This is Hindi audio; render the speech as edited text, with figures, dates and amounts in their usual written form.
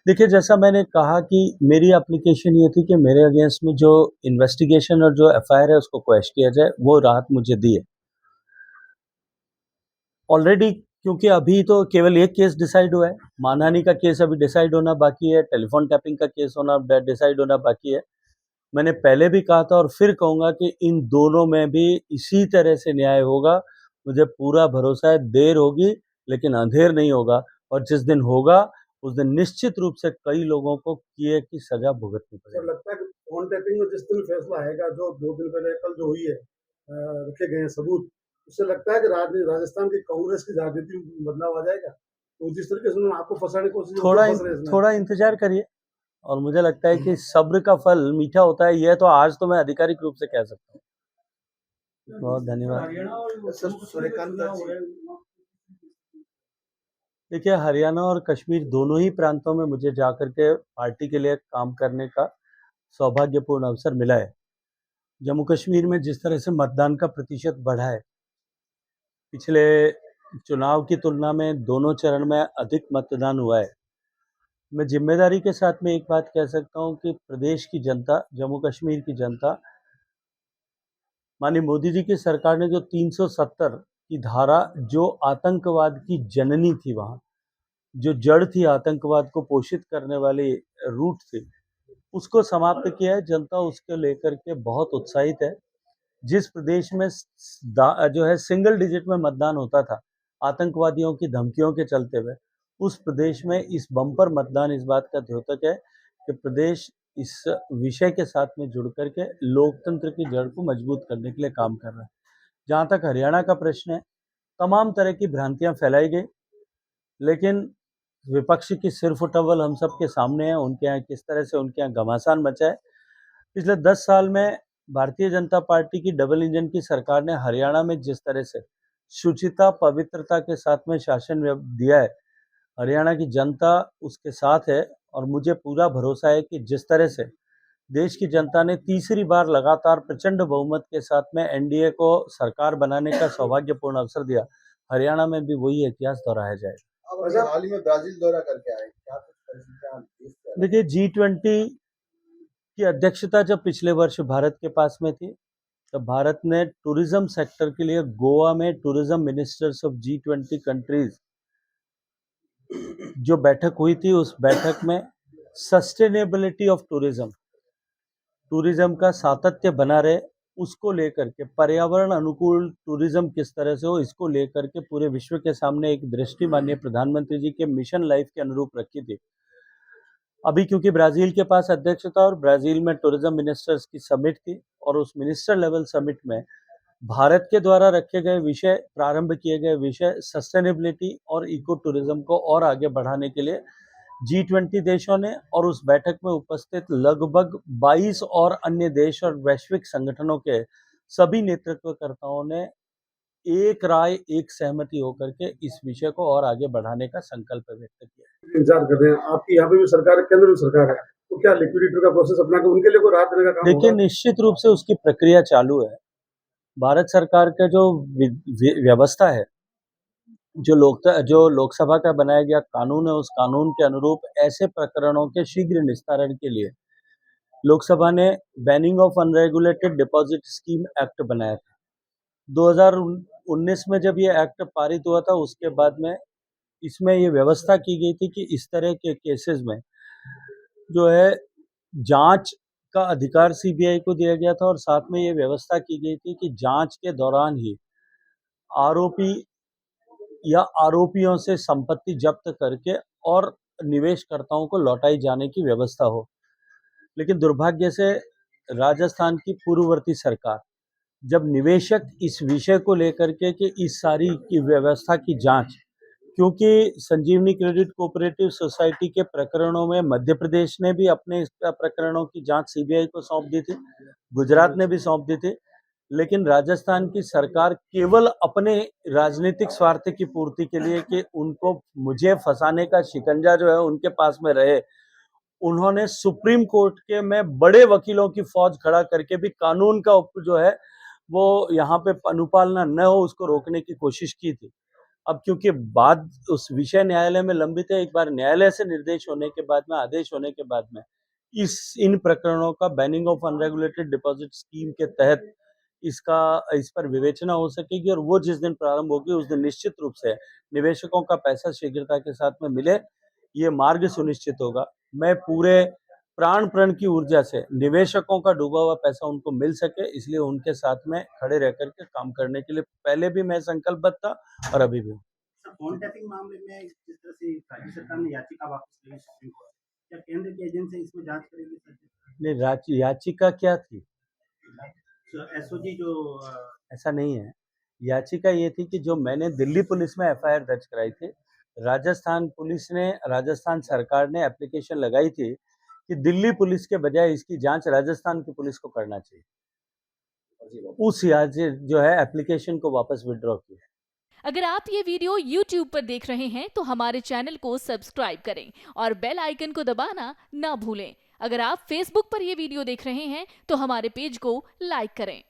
देखिए, जैसा मैंने कहा कि मेरी एप्लीकेशन ये थी कि मेरे अगेंस्ट में जो इन्वेस्टिगेशन और जो एफआईआर है उसको क्वैश किया जाए, वो राहत मुझे दी है। ऑलरेडी क्योंकि अभी तो केवल एक केस डिसाइड हुआ है, मानहानि का केस अभी डिसाइड होना बाकी है, टेलीफोन टैपिंग का केस होना डिसाइड होना बाकी है। मैंने पहले भी कहा था और फिर कहूँगा कि इन दोनों में भी इसी तरह से न्याय होगा। मुझे पूरा भरोसा है, देर होगी लेकिन अंधेर नहीं होगा और जिस दिन होगा, उस दिन निश्चित रूप से कई लोगों को किए की सज़ा भुगतनी सर पड़ेगी। लगता है कि फ़ोन टैपिंग में जिस दिन फैसला आएगा, जो 2 दिन पहले कल जो हुई है रखे गए हैं सबूत, उससे लगता है कि राजस्थान की कांग्रेस की राजनीति में बदलाव आ जाएगा? तो जिस तरीके से उन्होंने आपको फँसाने की कोशिश की, वो थोड़ा तो इन फँस रहे हैं इसमें। थोड़ा इंतज़ार करिए और मुझे लगता है कि सब्र का फल मीठा होता है, ये तो आज तो मैं आधिकारिक रूप से कह सकता हूँ। बहुत धन्यवाद। सर सूर्यकांत जी देखिए, हरियाणा और कश्मीर दोनों ही प्रांतों में मुझे जाकर के पार्टी के लिए काम करने का सौभाग्यपूर्ण अवसर मिला है। जम्मू कश्मीर में जिस तरह से मतदान का प्रतिशत बढ़ा है, पिछले चुनाव की तुलना में दोनों चरण में अधिक मतदान हुआ है। मैं ज़िम्मेदारी के साथ में एक बात कह सकता हूँ कि प्रदेश की जनता, जम्मू कश्मीर की जनता, माननीय मोदी जी की सरकार ने जो 370 की धारा, जो आतंकवाद की जननी थी वहाँ, जो जड़ थी आतंकवाद को पोषित करने वाली रूट थी, उसको समाप्त किया है। जनता उसको लेकर के बहुत उत्साहित है। जिस प्रदेश में जो है सिंगल डिजिट में मतदान होता था आतंकवादियों की धमकियों के चलते हुए, उस प्रदेश में इस बम्पर मतदान इस बात का द्योतक है कि प्रदेश इस विषय के साथ में जुड़ करके लोकतंत्र की जड़ को मजबूत करने के लिए काम कर रहा है। जहाँ तक हरियाणा का प्रश्न है, तमाम तरह की भ्रांतियां फैलाई गई, लेकिन विपक्ष की सिरफुटअव्वल हम सब के सामने है। उनके यहाँ किस तरह से उनके यहाँ घमासान मचा है। पिछले 10 साल में भारतीय जनता पार्टी की डबल इंजन की सरकार ने हरियाणा में जिस तरह से शुचिता, पवित्रता के साथ में शासन दिया है, हरियाणा की जनता उसके साथ है और मुझे पूरा भरोसा है कि जिस तरह से देश की जनता ने तीसरी बार लगातार प्रचंड बहुमत के साथ में एनडीए को सरकार बनाने का सौभाग्यपूर्ण अवसर दिया, हरियाणा में भी वही इतिहास दोहराया जाएगा। अब अभी हाल ही में ब्राज़ील दौरा करके आए, क्या कुछ परिस्थितियाँ देख कर रहे हैं? देखिए, G20 की अध्यक्षता जब पिछले वर्ष भारत के पास में थी, तब भारत ने टूरिज्म सेक्टर के लिए गोवा में tourism ministers of G20 countries जो बैठक हुई थी, उस बैठक में सस्टेनेबिलिटी ऑफ टूरिज्म, टूरिज्म का सातत्य बना रहे, उसको लेकर के पर्यावरण अनुकूल टूरिज्म किस तरह से हो, इसको लेकर के पूरे विश्व के सामने एक दृष्टि माननीय प्रधानमंत्री जी के मिशन लाइफ के अनुरूप रखी थी। अभी क्योंकि ब्राज़ील के पास अध्यक्ष था और ब्राज़ील में टूरिज्म मिनिस्टर्स की समिट थी और उस मिनिस्टर लेवल समिट में भारत के द्वारा रखे गए विषय, प्रारंभ किए गए विषय सस्टेनेबिलिटी और इको टूरिज्म को और आगे बढ़ाने के लिए G20 देशों ने और उस बैठक में उपस्थित लगभग 22 और अन्य देश और वैश्विक संगठनों के सभी नेतृत्वकर्ताओं ने एक राय, एक सहमति होकर के इस विषय को और आगे बढ़ाने का संकल्प व्यक्त किया। इंतजार कर रहे हैं, आपकी यहाँ पे भी सरकार है, केंद्र में सरकार है, तो क्या लिक्विडिटी का प्रोसेस अपना के उनके लिए कोई राहत देने का काम देखिए, होगा? निश्चित रूप से उसकी प्रक्रिया चालू है। भारत सरकार का जो व्यवस्था है, जो लोकसभा का बनाया गया कानून है, उस कानून के अनुरूप ऐसे प्रकरणों के शीघ्र निस्तारण के लिए लोकसभा ने banning of unregulated deposit scheme act बनाया था। 2019 में जब ये एक्ट पारित हुआ था, उसके बाद में इसमें ये व्यवस्था की गई थी कि इस तरह के केसेस में जो है जांच का अधिकार सीबीआई को दिया गया था और साथ में ये व्यवस्था की गई थी कि जांच के दौरान ही आरोपी या आरोपियों से संपत्ति जब्त करके और निवेशकर्ताओं को लौटाई जाने की व्यवस्था हो। लेकिन दुर्भाग्य से राजस्थान की पूर्ववर्ती सरकार, जब निवेशक इस विषय को लेकर के कि इस सारी की व्यवस्था की जांच, क्योंकि संजीवनी क्रेडिट कोऑपरेटिव सोसाइटी के प्रकरणों में मध्य प्रदेश ने भी अपने प्रकरणों की जांच सीबीआई को सौंप दी थी, गुजरात ने भी सौंप दी थी, लेकिन राजस्थान की सरकार केवल अपने राजनीतिक स्वार्थ की पूर्ति के लिए कि उनको मुझे फंसाने का शिकंजा जो है उनके पास में रहे, उन्होंने सुप्रीम कोर्ट के में बड़े वकीलों की फौज खड़ा करके भी कानून का जो है वो यहाँ पे अनुपालना न हो उसको रोकने की कोशिश की थी। अब क्योंकि बात उस विषय न्यायालय में लंबित है, एक बार न्यायालय से निर्देश होने के बाद में, आदेश होने के बाद में इन प्रकरणों का banning of unregulated deposit scheme के तहत इस पर विवेचना हो सकेगी और वो जिस दिन प्रारंभ होगी उस दिन निश्चित रूप से निवेशकों का पैसा शीघ्रता के साथ में मिले, ये मार्ग सुनिश्चित होगा। मैं पूरे प्राण प्रण की ऊर्जा से निवेशकों का डूबा हुआ पैसा उनको मिल सके, इसलिए उनके साथ में खड़े रह करके काम करने के लिए पहले भी मैं संकल्पबद्ध था और अभी भी हूँ। फोन टैपिंग मामले में जिस तरह से राज्य सरकार ने याचिका वापस ली सुप्रीम कोर्ट, क्या केंद्र की एजेंसी इसमें जांच करेगी सर? नहीं, याचिका क्या थी? एसओजी जो ऐसा नहीं है। याचिका ये थी कि जो मैंने दिल्ली पुलिस में एफआईआर दर्ज कराई थी, राजस्थान सरकार ने एप्लीकेशन लगाई थी कि दिल्ली पुलिस के बजाय इसकी जांच राजस्थान की पुलिस को करना चाहिए। उस जो है एप्लीकेशन को वापस विड्रॉ किया। अगर आप ये वीडियो YouTube पर देख रहे हैं तो हमारे चैनल को सब्सक्राइब करें और बेल आइकन को दबाना ना भूलें। अगर आप Facebook पर ये वीडियो देख रहे हैं तो हमारे पेज को लाइक करें।